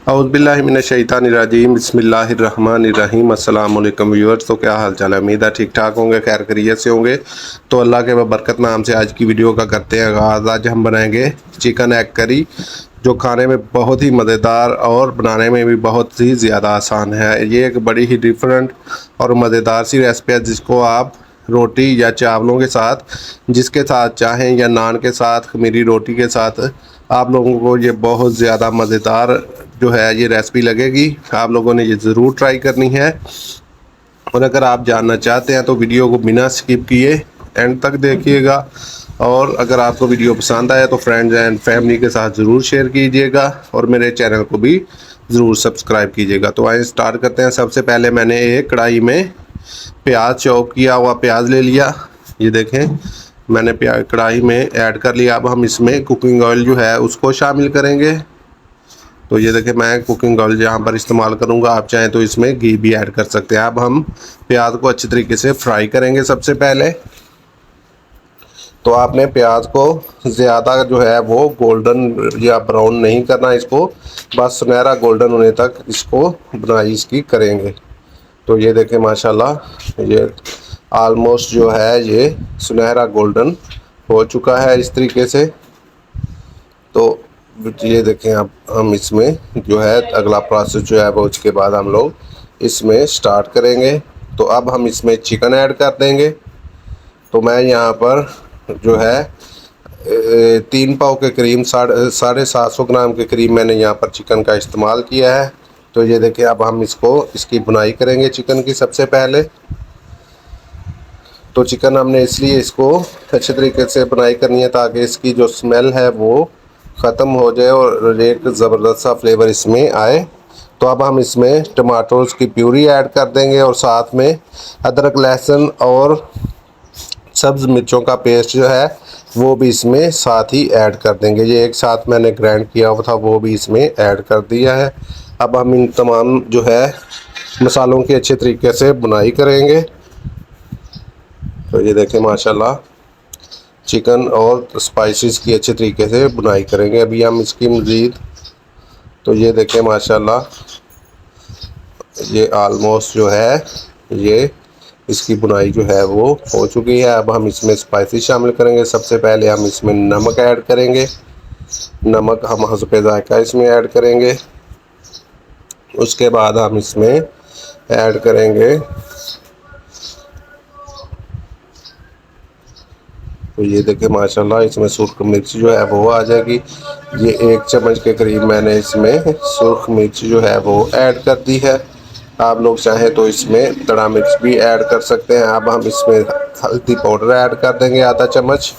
औज़ुबिल्लाहिमिनश्शैतानिर्रजीम बिस्मिल्लाहिर्रहमानिर्रहीम अस्सलाम वालेकुम व्यूअर्स। तो क्या हाल चाल है? उम्मीद है ठीक ठाक होंगे, खैर खैरियत से होंगे। तो अल्लाह के बरकत नाम से आज की वीडियो का करते हैं आगाज़। आज हम बनाएंगे चिकन एग करी, जो खाने में बहुत ही मज़ेदार और बनाने में भी बहुत ही ज़्यादा आसान है। ये एक बड़ी ही डिफरेंट और मज़ेदार सी रेसिपी है, जिसको आप रोटी या चावलों के साथ, जिसके साथ चाहें, या नान के साथ, खमीरी रोटी के साथ, आप लोगों को ये बहुत ज़्यादा मज़ेदार जो है ये रेसिपी लगेगी। आप लोगों ने ये ज़रूर ट्राई करनी है। और अगर आप जानना चाहते हैं तो वीडियो को बिना स्किप किए एंड तक देखिएगा। और अगर आपको वीडियो पसंद आए तो फ्रेंड्स एंड फैमिली के साथ ज़रूर शेयर कीजिएगा और मेरे चैनल को भी ज़रूर सब्सक्राइब कीजिएगा। तो आइए स्टार्ट करते हैं। सबसे पहले मैंने एक कढ़ाई में प्याज चॉप किया हुआ प्याज ले लिया। ये देखें, मैंने प्याज कढ़ाई में ऐड कर लिया। अब हम इसमें कुकिंग ऑयल जो है उसको शामिल करेंगे। तो ये देखिए, मैं कुकिंग ऑयल यहाँ पर इस्तेमाल करूँगा, आप चाहें तो इसमें घी भी ऐड कर सकते हैं। अब हम प्याज को अच्छी तरीके से फ्राई करेंगे। सबसे पहले तो आपने प्याज को ज़्यादा जो है वो गोल्डन या ब्राउन नहीं करना, इसको बस सुनहरा गोल्डन होने तक इसको बुनाई इसकी करेंगे। तो ये देखें माशाल्लाह, ये आलमोस्ट जो है ये सुनहरा गोल्डन हो चुका है इस तरीके से। तो ये देखें, अब हम इसमें जो है अगला प्रोसेस जो है वो उसके बाद हम लोग इसमें स्टार्ट करेंगे। तो अब हम इसमें चिकन ऐड कर देंगे। तो मैं यहाँ पर जो है 3 पाव के करीब, 750 ग्राम के करीब मैंने यहाँ पर चिकन का इस्तेमाल किया है। तो ये देखिए, अब हम इसकी बुनाई करेंगे चिकन की। सबसे पहले तो चिकन हमने इसलिए इसको अच्छे तरीके से बुनाई करनी है ताकि इसकी जो स्मेल है वो ख़त्म हो जाए और एक ज़बरदस्त सा फ्लेवर इसमें आए। तो अब हम इसमें टमाटोस की प्यूरी ऐड कर देंगे और साथ में अदरक, लहसुन और सब्ज़ मिर्चों का पेस्ट जो है वो भी इसमें साथ ही ऐड कर देंगे। ये एक साथ मैंने ग्राइंड किया हुआ था, वो भी इसमें ऐड कर दिया है। अब हम इन तमाम जो है मसालों की अच्छे तरीके से बुनाई करेंगे। तो ये देखें माशाल्लाह, चिकन और स्पाइसेस की अच्छे तरीके से बुनाई करेंगे अभी हम इसकी मज़ीद। तो ये देखें माशाल्लाह, ये आलमोस्ट जो है ये इसकी बुनाई जो है वो हो चुकी है। अब हम इसमें स्पाइसेस शामिल करेंगे। सबसे पहले हम इसमें नमक ऐड करेंगे। नमक हम हस्बे ज़ायक़ा इसमें ऐड करेंगे। उसके बाद हम इसमें ऐड करेंगे, तो ये देखें माशाल्लाह, इसमें सुर्ख मिर्च जो है वो आ जाएगी। ये 1 चम्मच के करीब मैंने इसमें सुर्ख मिर्च जो है वो ऐड कर दी है। आप लोग चाहें तो इसमें तड़ा मिर्च भी ऐड कर सकते हैं। अब हम इसमें हल्दी पाउडर ऐड कर देंगे आधा चम्मच।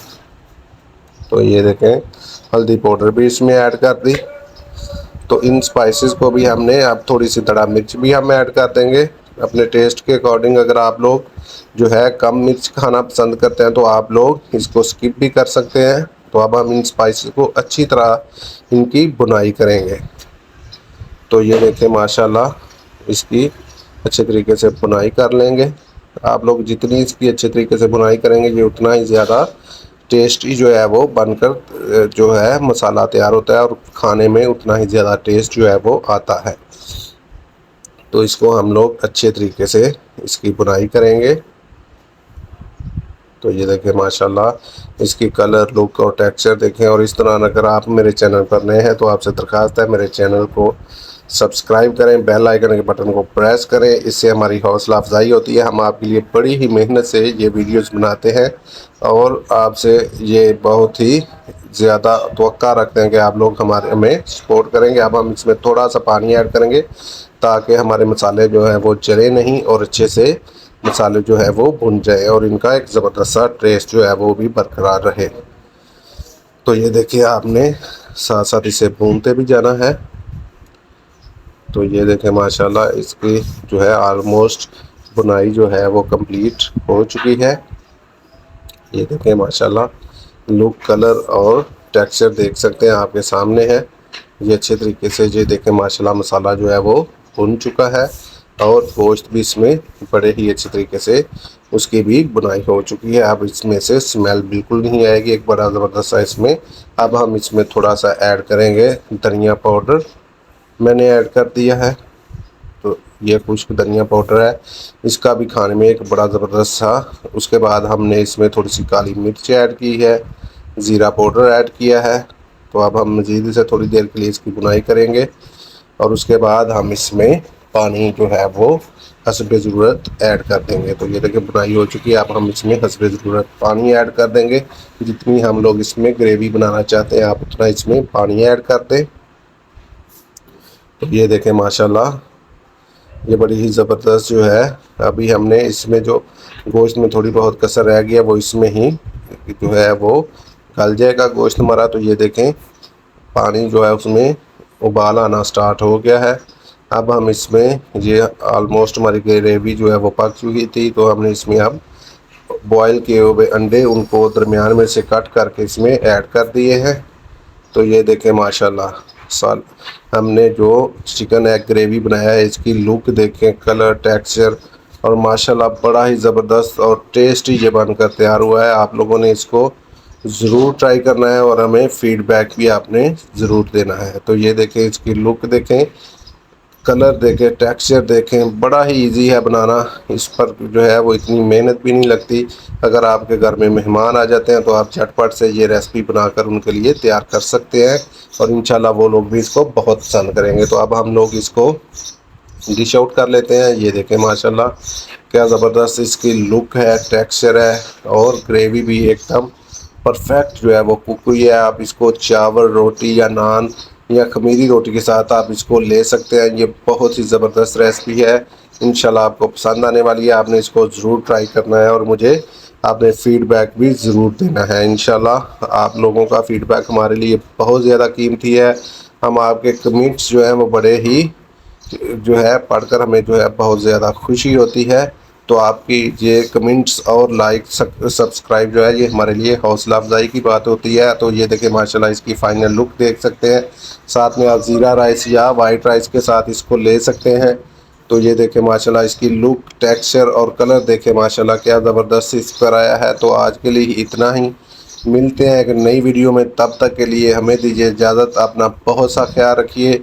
तो ये देखें, हल्दी पाउडर भी इसमें ऐड कर दी। तो इन स्पाइसेस को भी हमने, अब थोड़ी सी तड़ा मिर्च भी हम ऐड कर देंगे अपने टेस्ट के अकॉर्डिंग। अगर आप लोग जो है कम मिर्च खाना पसंद करते हैं तो आप लोग इसको स्किप भी कर सकते हैं। तो अब हम इन स्पाइसेस को अच्छी तरह इनकी बुनाई करेंगे। तो ये देखें माशाल्लाह, इसकी अच्छे तरीके से बुनाई कर लेंगे। आप लोग जितनी इसकी अच्छे तरीके से बुनाई करेंगे ये उतना ही ज़्यादा टेस्टी जो है वो बनकर जो है मसाला तैयार होता है और खाने में उतना ही ज़्यादा टेस्ट जो है वो आता है। तो इसको हम लोग अच्छे तरीके से इसकी बुनाई करेंगे। तो ये देखें माशाल्लाह, इसकी कलर, लुक और टेक्सचर देखें। और इस तरह अगर आप मेरे चैनल पर नए हैं तो आपसे दरख्वास्त है मेरे चैनल को सब्सक्राइब करें, बेल आइकन के बटन को प्रेस करें। इससे हमारी हौसला अफजाई होती है। हम आपके लिए बड़ी ही मेहनत से ये वीडियोस बनाते हैं और आपसे ये बहुत ही ज़्यादा तवक्का रखते हैं कि आप लोग हमें सपोर्ट करेंगे। अब हम इसमें थोड़ा सा पानी ऐड करेंगे ताकि हमारे मसाले जो हैं वो जले नहीं और अच्छे से मसाले जो है वो भुन जाए और इनका एक ज़बरदस्त सा टेस्ट जो है वो भी बरकरार रहे। तो ये देखिए, आपने साथ साथ इसे भूनते भी जाना है। तो ये देखें माशाल्लाह, इसकी जो है आलमोस्ट बुनाई जो है वो कंप्लीट हो चुकी है। ये देखें माशाल्लाह, लुक, कलर और टेक्सचर देख सकते हैं, आपके सामने है। ये अच्छे तरीके से ये देखें माशाल्लाह, मसाला जो है वो भुन चुका है और गोश्त भी इसमें बड़े ही अच्छे तरीके से उसकी भी बुनाई हो चुकी है। अब इसमें से स्मेल बिल्कुल नहीं आएगी, एक बड़ा ज़बरदस्त सा इसमें। अब हम इसमें थोड़ा सा ऐड करेंगे धनिया पाउडर। मैंने ऐड कर दिया है। तो ये खुश्क धनिया पाउडर है, इसका भी खाने में एक बड़ा ज़बरदस्त था। उसके बाद हमने इसमें थोड़ी सी काली मिर्च ऐड की है, ज़ीरा पाउडर ऐड किया है। तो अब हम मज़ीद इसे थोड़ी देर के लिए इसकी बुनाई करेंगे और उसके बाद हम इसमें पानी जो है वो हस्बे ज़रूरत ऐड कर देंगे। तो ये देखिए बुनाई हो चुकी है। अब हम इसमें हस्बे ज़रूरत पानी ऐड कर देंगे। जितनी हम लोग इसमें ग्रेवी बनाना चाहते हैं आप उतना इसमें पानी ऐड कर दें। तो ये देखें माशाल्लाह ये बड़ी ही ज़बरदस्त जो है। अभी हमने इसमें जो गोश्त में थोड़ी बहुत कसर रह गया वो इसमें ही जो है वो गल जाएगा गोश्त हमारा। तो ये देखें पानी जो है उसमें उबाल आना स्टार्ट हो गया है। अब हम इसमें ये ऑलमोस्ट हमारी ग्रेवी जो है वो पक चुकी थी। तो हमने इसमें अब बॉयल किए हुए अंडे उनको दरमियान में से कट करके इसमें ऐड कर दिए हैं। तो ये देखें माशाल्लाह साल हमने जो चिकन एग ग्रेवी बनाया है इसकी लुक देखें, कलर, टेक्सचर और माशाल्लाह बड़ा ही ज़बरदस्त और टेस्टी ये बनकर तैयार हुआ है। आप लोगों ने इसको ज़रूर ट्राई करना है और हमें फीडबैक भी आपने ज़रूर देना है। तो ये देखें इसकी लुक देखें, कलर देखें, टेक्सचर देखें, बड़ा ही इजी है बनाना। इस पर जो है वो इतनी मेहनत भी नहीं लगती। अगर आपके घर में मेहमान आ जाते हैं तो आप झटपट से ये रेसिपी बनाकर उनके लिए तैयार कर सकते हैं और इंशाल्लाह वो लोग भी इसको बहुत पसंद करेंगे। तो अब हम लोग इसको डिश आउट कर लेते हैं। ये देखें माशाल्लाह क्या ज़बरदस्त इसकी लुक है, टेक्सचर है और ग्रेवी भी एकदम परफेक्ट जो है वो कुक हुई है। आप इसको चावल, रोटी या नान या खमीरी रोटी के साथ आप इसको ले सकते हैं। ये बहुत ही ज़बरदस्त रेसिपी है, इंशाल्लाह आपको पसंद आने वाली है। आपने इसको ज़रूर ट्राई करना है और मुझे आपने फ़ीडबैक भी ज़रूर देना है। इंशाल्लाह आप लोगों का फ़ीडबैक हमारे लिए बहुत ज़्यादा कीमती है। हम आपके कमेंट्स जो हैं वो बड़े ही जो है पढ़कर हमें जो है बहुत ज़्यादा खुशी होती है। तो आपकी ये कमेंट्स और लाइक सब्सक्राइब जो है ये हमारे लिए हौसला अफजाई की बात होती है। तो ये देखें माशाल्लाह इसकी फ़ाइनल लुक देख सकते हैं। साथ में आप ज़ीरा राइस या वाइट राइस के साथ इसको ले सकते हैं। तो ये देखें माशाल्लाह इसकी लुक, टेक्सचर और कलर देखें माशाल्लाह क्या ज़बरदस्त इस पर आया है। तो आज के लिए इतना ही, मिलते हैं एक नई वीडियो में। तब तक के लिए हमें दीजिए इजाज़त। अपना बहुत सा ख्याल रखिए।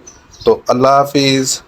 तो अल्लाह हाफिज़।